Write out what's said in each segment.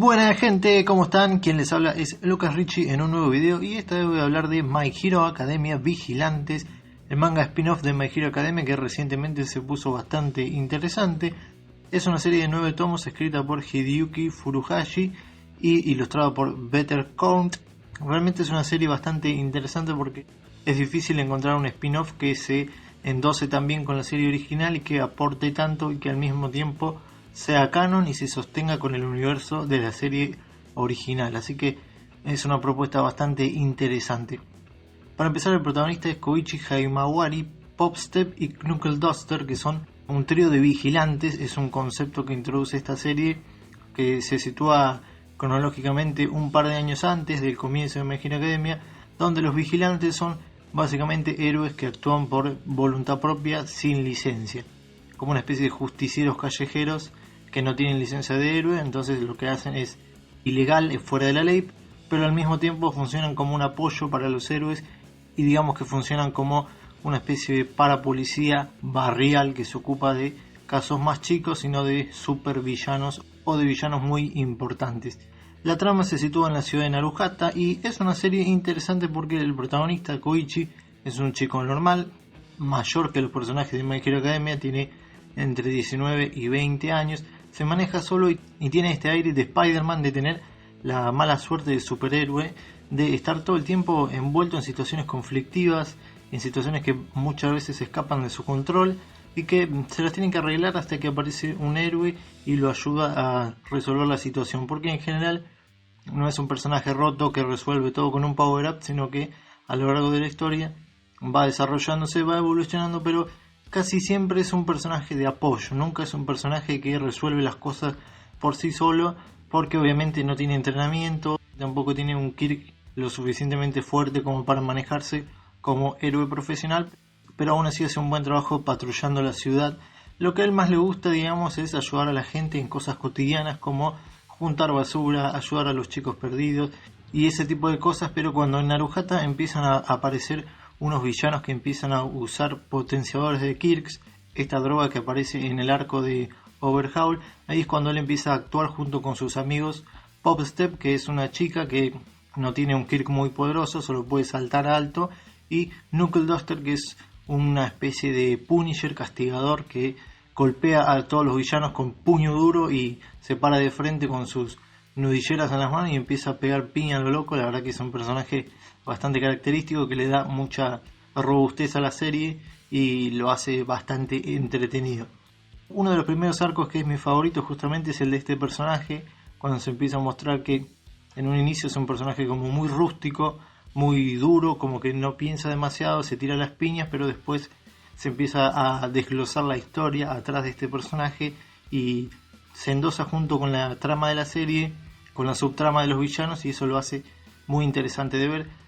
Buena gente, ¿cómo están? Quien les habla es Lucas Richie en un nuevo video y esta vez voy a hablar de My Hero Academia Vigilantes, el manga spin-off de My Hero Academia que recientemente se puso bastante interesante. Es una serie de 9 tomos escrita por Hideyuki Furuhashi y ilustrada por Better Count. Realmente es una serie bastante interesante porque es difícil encontrar un spin-off que se endose tan bien con la serie original y que aporte tanto y que al mismo tiempo sea canon y se sostenga con el universo de la serie original, así que es una propuesta bastante interesante. Para empezar, el protagonista es Koichi Himawari, Popstep y Knuckle Duster, que son un trío de vigilantes. Es un concepto que introduce esta serie que se sitúa cronológicamente un par de años antes del comienzo de My Hero Academia, donde los vigilantes son básicamente héroes que actúan por voluntad propia sin licencia, como una especie de justicieros callejeros que no tienen licencia de héroe. Entonces lo que hacen es ilegal, es fuera de la ley, pero al mismo tiempo funcionan como un apoyo para los héroes y digamos que funcionan como una especie de parapolicía barrial que se ocupa de casos más chicos y no de supervillanos o de villanos muy importantes. La trama se sitúa en la ciudad de Naruhata y es una serie interesante porque el protagonista Koichi es un chico normal, mayor que los personajes de My Hero Academia, tiene entre 19 y 20 años, se maneja solo y tiene este aire de Spider-Man, de tener la mala suerte de superhéroe, de estar todo el tiempo envuelto en situaciones conflictivas, en situaciones que muchas veces escapan de su control y que se las tienen que arreglar hasta que aparece un héroe y lo ayuda a resolver la situación, porque en general no es un personaje roto que resuelve todo con un power-up, sino que a lo largo de la historia va desarrollándose, va evolucionando, pero casi siempre es un personaje de apoyo, nunca es un personaje que resuelve las cosas por sí solo, porque obviamente no tiene entrenamiento, tampoco tiene un Kirk lo suficientemente fuerte como para manejarse como héroe profesional, pero aún así hace un buen trabajo patrullando la ciudad. Lo que a él más le gusta, digamos, es ayudar a la gente en cosas cotidianas como juntar basura, ayudar a los chicos perdidos y ese tipo de cosas, pero cuando en Naruhata empiezan a aparecer unos villanos que empiezan a usar potenciadores de Kirks, esta droga que aparece en el arco de Overhaul, ahí es cuando él empieza a actuar junto con sus amigos. Popstep, que es una chica que no tiene un Kirk muy poderoso, solo puede saltar alto, y Knuckle Duster, que es una especie de Punisher castigador que golpea a todos los villanos con puño duro y se para de frente con sus nudilleras en las manos y empieza a pegar piña a lo loco. La verdad que es un personaje bastante característico que le da mucha robustez a la serie y lo hace bastante entretenido. Uno de los primeros arcos que es mi favorito justamente es el de este personaje, cuando se empieza a mostrar que en un inicio es un personaje como muy rústico, muy duro, como que no piensa demasiado, se tira las piñas, pero después se empieza a desglosar la historia atrás de este personaje y se endosa junto con la trama de la serie, con la subtrama de los villanos, y eso lo hace muy interesante de ver.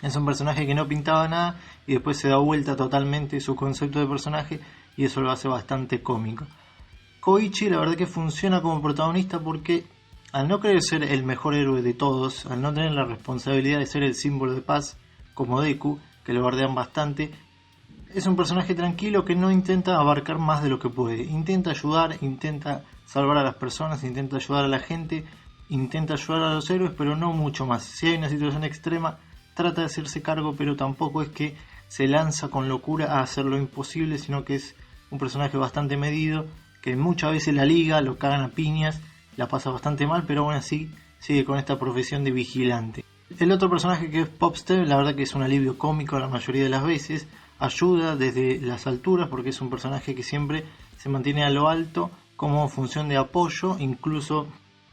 Es un personaje que no pintaba nada y después se da vuelta totalmente su concepto de personaje y eso lo hace bastante cómico. Koichi la verdad que funciona como protagonista porque al no querer ser el mejor héroe de todos, al no tener la responsabilidad de ser el símbolo de paz como Deku, que lo bardean bastante, es un personaje tranquilo que no intenta abarcar más de lo que puede. Intenta ayudar, intenta salvar a las personas, intenta ayudar a la gente, intenta ayudar a los héroes, pero no mucho más. Si hay una situación extrema, trata de hacerse cargo, pero tampoco es que se lanza con locura a hacer lo imposible, sino que es un personaje bastante medido, que muchas veces la liga, lo cagan a piñas, la pasa bastante mal, pero aún así sigue con esta profesión de vigilante. El otro personaje, que es Popstep, la verdad que es un alivio cómico la mayoría de las veces, ayuda desde las alturas porque es un personaje que siempre se mantiene a lo alto como función de apoyo, incluso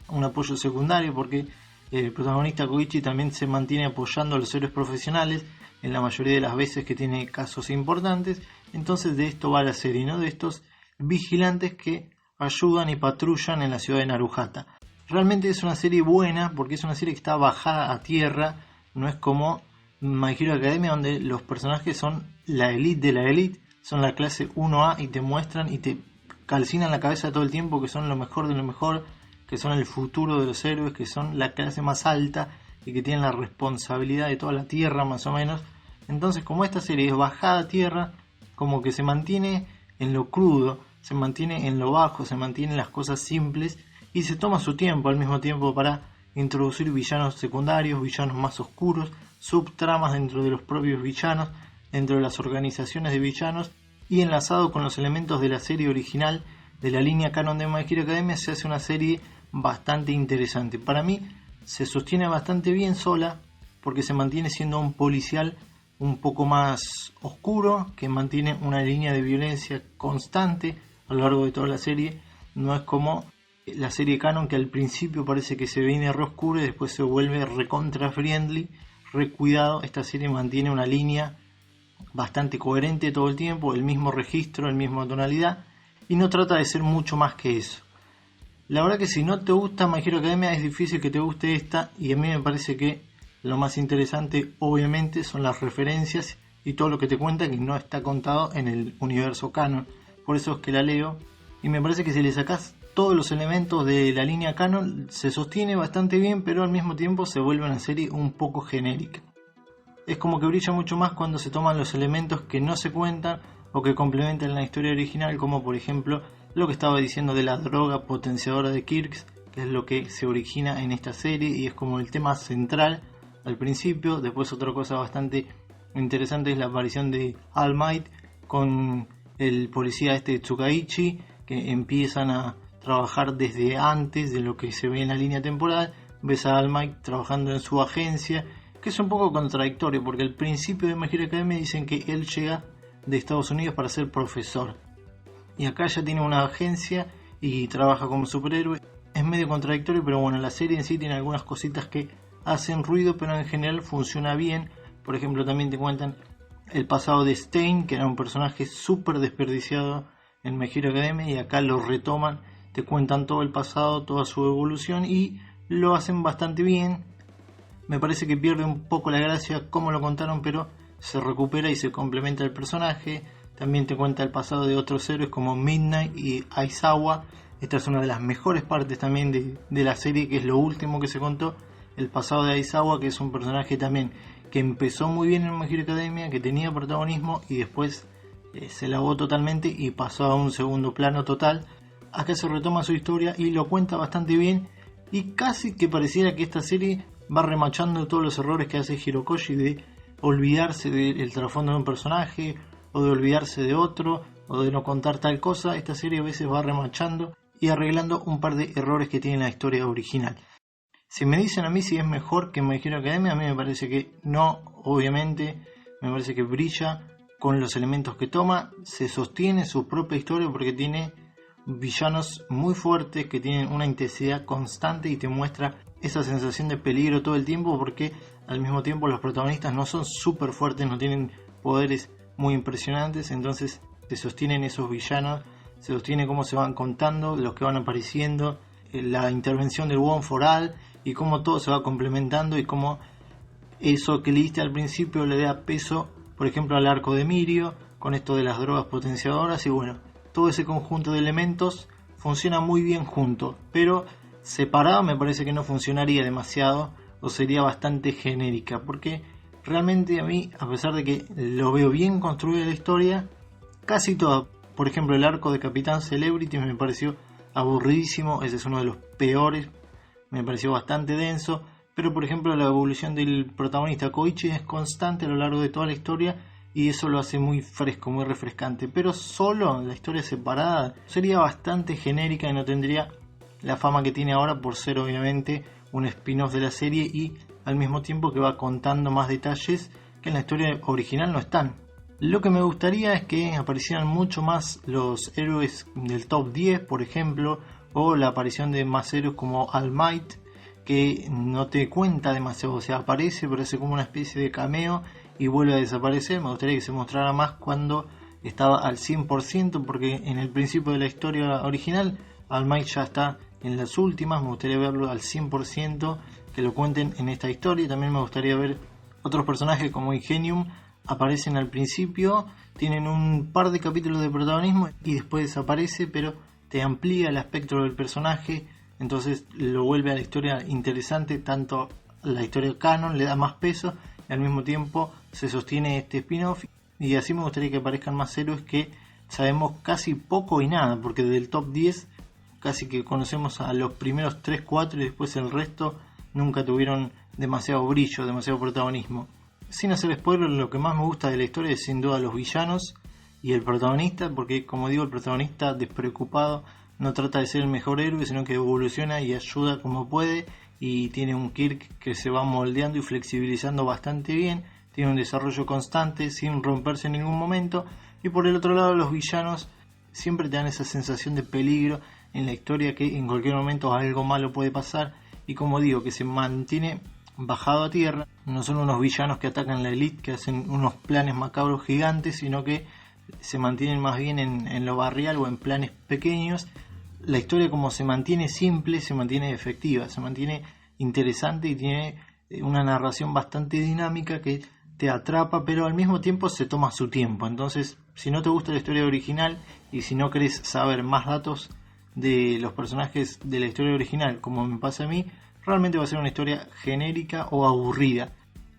un apoyo secundario, porque el protagonista Koichi también se mantiene apoyando a los héroes profesionales en la mayoría de las veces que tiene casos importantes. Entonces de esto va la serie, ¿no? De estos vigilantes que ayudan y patrullan en la ciudad de Naruhata. Realmente es una serie buena porque es una serie que está bajada a tierra, no es como My Hero Academia donde los personajes son la elite de la elite, son la clase 1A y te muestran y te calcinan la cabeza todo el tiempo que son lo mejor de lo mejor, que son el futuro de los héroes, que son la clase más alta y que tienen la responsabilidad de toda la tierra más o menos. Entonces, como esta serie es bajada a tierra, como que se mantiene en lo crudo, se mantiene en lo bajo, se mantienen las cosas simples y se toma su tiempo al mismo tiempo para introducir villanos secundarios, villanos más oscuros, subtramas dentro de los propios villanos, dentro de las organizaciones de villanos, y enlazado con los elementos de la serie original, de la línea canon de My Hero Academia, se hace una serie bastante interesante. Para mí se sostiene bastante bien sola, porque se mantiene siendo un policial un poco más oscuro, que mantiene una línea de violencia constante a lo largo de toda la serie. No es como la serie canon, que al principio parece que se viene re oscuro y después se vuelve recontra friendly, re cuidado. Esta serie mantiene una línea bastante coherente todo el tiempo, el mismo registro, el mismo tonalidad, y no trata de ser mucho más que eso. La verdad que si no te gusta My Hero Academia es difícil que te guste esta, y a mí me parece que lo más interesante obviamente son las referencias y todo lo que te cuenta que no está contado en el universo canon. Por eso es que la leo, y me parece que si le sacas todos los elementos de la línea canon se sostiene bastante bien, pero al mismo tiempo se vuelve una serie un poco genérica. Es como que brilla mucho más cuando se toman los elementos que no se cuentan o que complementan la historia original, como por ejemplo lo que estaba diciendo de la droga potenciadora de Kirk, que es lo que se origina en esta serie y es como el tema central al principio. Después otra cosa bastante interesante es la aparición de All Might con el policía Tsukaichi, que empiezan a trabajar desde antes de lo que se ve en la línea temporal. Ves a All Might trabajando en su agencia, que es un poco contradictorio, porque al principio de My Hero Academia dicen que él llega de Estados Unidos para ser profesor, y acá ya tiene una agencia y trabaja como superhéroe. Es medio contradictorio, pero bueno, la serie en sí tiene algunas cositas que hacen ruido, pero en general funciona bien. Por ejemplo, también te cuentan el pasado de Stein, que era un personaje súper desperdiciado en My Hero Academia, y acá lo retoman, te cuentan todo el pasado, toda su evolución, y lo hacen bastante bien. Me parece que pierde un poco la gracia como lo contaron, pero se recupera y se complementa el personaje. También te cuenta el pasado de otros héroes como Midnight y Aizawa. Esta es una de las mejores partes también de la serie, que es lo último que se contó, el pasado de Aizawa, que es un personaje también que empezó muy bien en My Hero Academia, que tenía protagonismo y después se lavó totalmente y pasó a un segundo plano total. Acá se retoma su historia y lo cuenta bastante bien, y casi que pareciera que esta serie va remachando todos los errores que hace Hirokoshi de olvidarse del trasfondo de un personaje, o de olvidarse de otro, o de no contar tal cosa. Esta serie a veces va remachando y arreglando un par de errores que tiene la historia original. Si me dicen a mí si es mejor que My Hero Academia, a mí me parece que no, obviamente. Me parece que brilla con los elementos que toma, se sostiene su propia historia porque tiene villanos muy fuertes que tienen una intensidad constante y te muestra esa sensación de peligro todo el tiempo, porque al mismo tiempo los protagonistas no son súper fuertes, no tienen poderes muy impresionantes, entonces se sostienen esos villanos, se sostiene cómo se van contando, los que van apareciendo, la intervención del One for All y cómo todo se va complementando, y cómo eso que leíste al principio le da peso, por ejemplo, al arco de Mirio con esto de las drogas potenciadoras, y bueno, todo ese conjunto de elementos funciona muy bien junto, pero separado me parece que no funcionaría demasiado o sería bastante genérica, porque realmente a mí, a pesar de que lo veo bien construida la historia, casi toda, por ejemplo el arco de Capitán Celebrity me pareció aburridísimo, ese es uno de los peores, me pareció bastante denso, pero por ejemplo la evolución del protagonista Koichi es constante a lo largo de toda la historia, y eso lo hace muy fresco, muy refrescante, pero solo la historia separada sería bastante genérica y no tendría la fama que tiene ahora, por ser obviamente un spin-off de la serie y al mismo tiempo que va contando más detalles que en la historia original no están. Lo que me gustaría es que aparecieran mucho más los héroes del top 10, por ejemplo, o la aparición de más héroes como All Might, que no te cuenta demasiado, o sea, aparece pero hace como una especie de cameo y vuelve a desaparecer. Me gustaría que se mostrara más cuando estaba al 100%, porque en el principio de la historia original All Might ya está en las últimas. Me gustaría verlo al 100%, que lo cuenten en esta historia. También me gustaría ver otros personajes como Ingenium, aparecen al principio, tienen un par de capítulos de protagonismo y después desaparece, pero te amplía el espectro del personaje, entonces lo vuelve a la historia interesante, tanto la historia canon le da más peso y al mismo tiempo se sostiene este spin-off. Y así me gustaría que aparezcan más héroes que sabemos casi poco y nada, porque del top 10 casi que conocemos a los primeros 3-4 y después el resto nunca tuvieron demasiado brillo, demasiado protagonismo. Sin hacer spoiler, lo que más me gusta de la historia es sin duda los villanos y el protagonista, porque como digo, el protagonista despreocupado no trata de ser el mejor héroe, sino que evoluciona y ayuda como puede, y tiene un Kirk que se va moldeando y flexibilizando bastante bien, tiene un desarrollo constante sin romperse en ningún momento. Y por el otro lado, los villanos siempre te dan esa sensación de peligro en la historia, que en cualquier momento algo malo puede pasar, y como digo, que se mantiene bajado a tierra. No son unos villanos que atacan la élite, que hacen unos planes macabros gigantes, sino que se mantienen más bien en lo barrial o en planes pequeños. La historia, como se mantiene simple, se mantiene efectiva, se mantiene interesante y tiene una narración bastante dinámica que te atrapa, pero al mismo tiempo se toma su tiempo. Entonces, si no te gusta la historia original y si no querés saber más datos de los personajes de la historia original, como me pasa a mí, realmente va a ser una historia genérica o aburrida.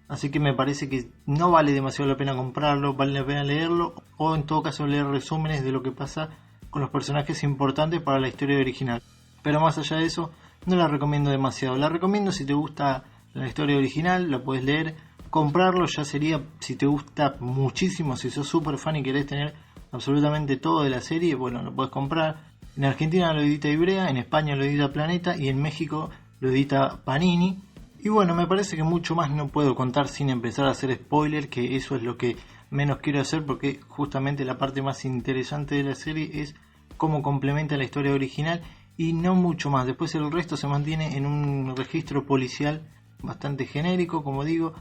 Así que me parece que no vale demasiado la pena comprarlo, vale la pena leerlo, o en todo caso leer resúmenes de lo que pasa con los personajes importantes para la historia original. Pero más allá de eso, no la recomiendo demasiado. La recomiendo si te gusta la historia original, la puedes leer. Comprarlo ya sería si te gusta muchísimo, si sos super fan y querés tener absolutamente todo de la serie, bueno, lo puedes comprar. En Argentina lo edita Ivrea, en España lo edita Planeta y en México lo edita Panini. Y bueno, me parece que mucho más no puedo contar sin empezar a hacer spoiler, que eso es lo que menos quiero hacer, porque justamente la parte más interesante de la serie es cómo complementa la historia original y no mucho más. Después el resto se mantiene en un registro policial bastante genérico, como digo.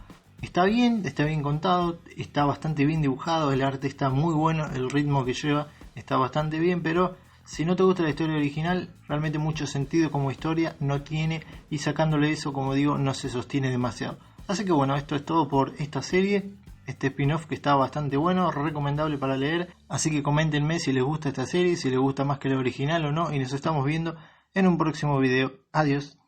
Está bien contado, está bastante bien dibujado, el arte está muy bueno, el ritmo que lleva está bastante bien, pero si no te gusta la historia original, realmente mucho sentido como historia no tiene, y sacándole eso, como digo, no se sostiene demasiado. Así que bueno, esto es todo por esta serie, este spin-off que está bastante bueno, recomendable para leer. Así que coméntenme si les gusta esta serie, si les gusta más que la original o no, y nos estamos viendo en un próximo video. Adiós.